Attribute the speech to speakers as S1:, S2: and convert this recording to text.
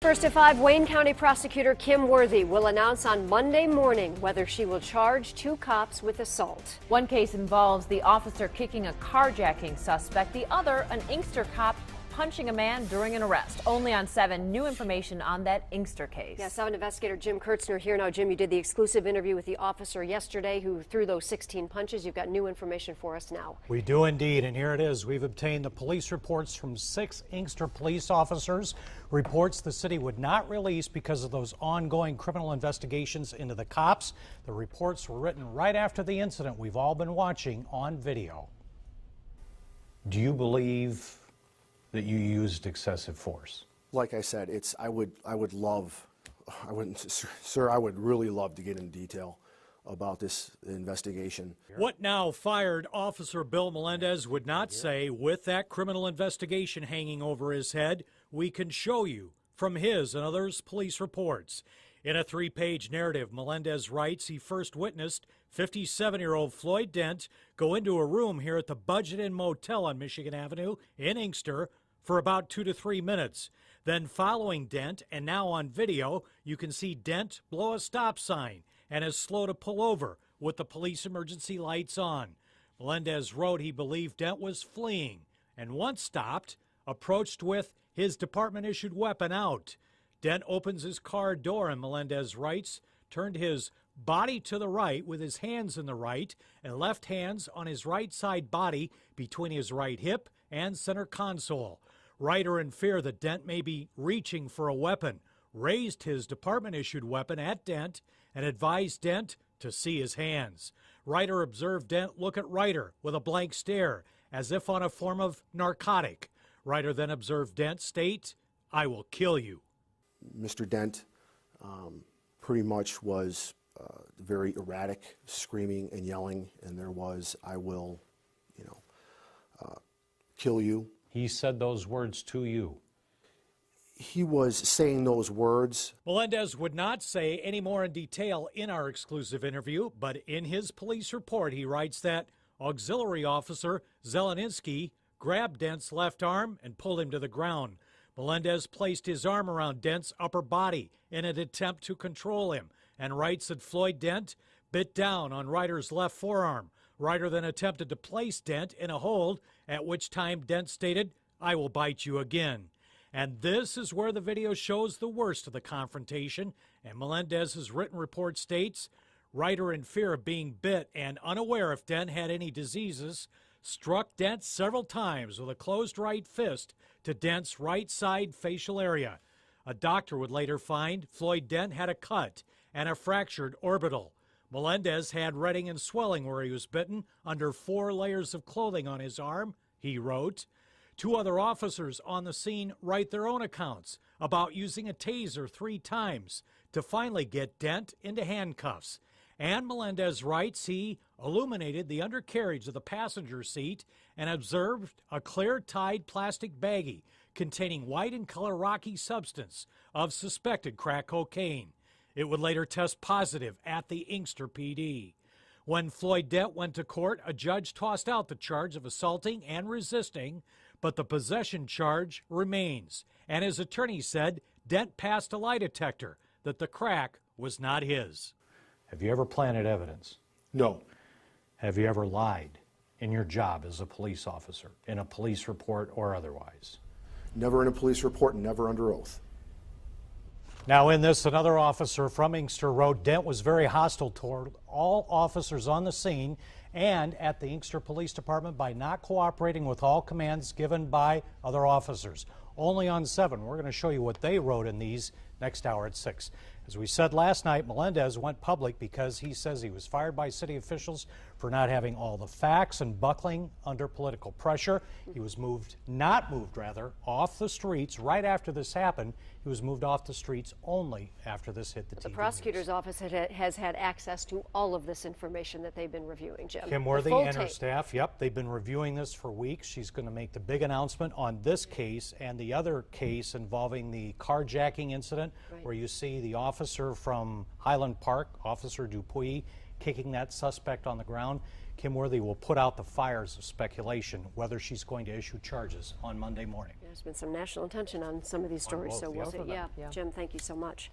S1: First at 5, Wayne County Prosecutor Kim Worthy will announce on Monday morning whether she will charge 2 cops with assault.
S2: One case involves the officer kicking a carjacking suspect, the other an Inkster cop punching a man during an arrest. Only on 7, new information on that Inkster case.
S1: Yeah, 7 investigator Jim Kurtzner here now. Jim, you did the exclusive interview with the officer yesterday who threw those 16 punches. You've got new information for us now.
S3: We do indeed, and here it is. We've obtained the police reports from 6 Inkster police officers. Reports the city would not release because of those ongoing criminal investigations into the cops. The reports were written right after the incident we've all been watching on video. Do you believe that you used excessive force?
S4: Like I said, I would really love to get in detail about this investigation.
S3: What now fired Officer Bill Melendez would not say with that criminal investigation hanging over his head. We can show you from his and others' police reports. In a 3-page narrative, Melendez writes he first witnessed 57-year-old Floyd Dent go into a room here at the Budget Inn Motel on Michigan Avenue in Inkster for about 2 to 3 minutes. Then following Dent, and now on video, you can see Dent blow a stop sign and is slow to pull over with the police emergency lights on. Melendez wrote he believed Dent was fleeing and once stopped, approached with his department-issued weapon out. Dent opens his car door, and Melendez writes, turned his body to the right with his hands in the right and left hands on his right side body between his right hip and center console. Ryder, in fear that Dent may be reaching for a weapon, raised his department-issued weapon at Dent and advised Dent to see his hands. Ryder observed Dent look at Ryder with a blank stare, as if on a form of narcotic. Ryder then observed Dent state, "I will kill you."
S4: Mr. Dent pretty much was very erratic, screaming and yelling, and there was, "I will, kill you."
S3: He said those words to you.
S4: He was saying those words.
S3: Melendez would not say any more in detail in our exclusive interview, but in his police report he writes that auxiliary officer Zeleninsky grabbed Dent's left arm and pulled him to the ground. Melendez placed his arm around Dent's upper body in an attempt to control him and writes that Floyd Dent bit down on Ryder's left forearm. Ryder then attempted to place Dent in a hold, at which time Dent stated, "I will bite you again." And this is where the video shows the worst of the confrontation, and Melendez's written report states, Ryder, in fear of being bit and unaware if Dent had any diseases, struck Dent several times with a closed right fist to Dent's right side facial area. A doctor would later find Floyd Dent had a cut and a fractured orbital. Melendez had retting and swelling where he was bitten under 4 layers of clothing on his arm, he wrote. 2 other officers on the scene write their own accounts about using a taser 3 times to finally get Dent into handcuffs. And Melendez writes he illuminated the undercarriage of the passenger seat and observed a clear-tied plastic baggie containing white in color rocky substance of suspected crack cocaine. It would later test positive at the Inkster PD. When Floyd Dent went to court, a judge tossed out the charge of assaulting and resisting, but the possession charge remains. And his attorney said Dent passed a lie detector, that the crack was not his. Have you ever planted evidence?
S4: No.
S3: Have you ever lied in your job as a police officer, in a police report or otherwise?
S4: Never in a police report, never under oath.
S3: Now in this, another officer from Inkster wrote Dent was very hostile toward all officers on the scene and at the Inkster Police Department by not cooperating with all commands given by other officers. Only on 7. We're going to show you what they wrote in these next hour at 6. As we said last night, Melendez went public because he says he was fired by city officials for not having all the facts and buckling under political pressure. He was not moved off the streets right after this happened. He was moved off the streets only after this hit the TV
S1: The prosecutor's office has had access to all of this information that they've been reviewing, Jim.
S3: Kim Worthy and her staff, they've been reviewing this for weeks. She's going to make the big announcement on this case and the other case involving the carjacking incident, where you see the officer from Highland Park, Officer Dupuy, kicking that suspect on the ground. Kim Worthy will put out the fires of speculation whether she's going to issue charges on Monday morning.
S1: There's been some national attention on some of these stories,
S3: both,
S1: so we'll
S3: yes.
S1: see. Yeah, Jim, thank you so much.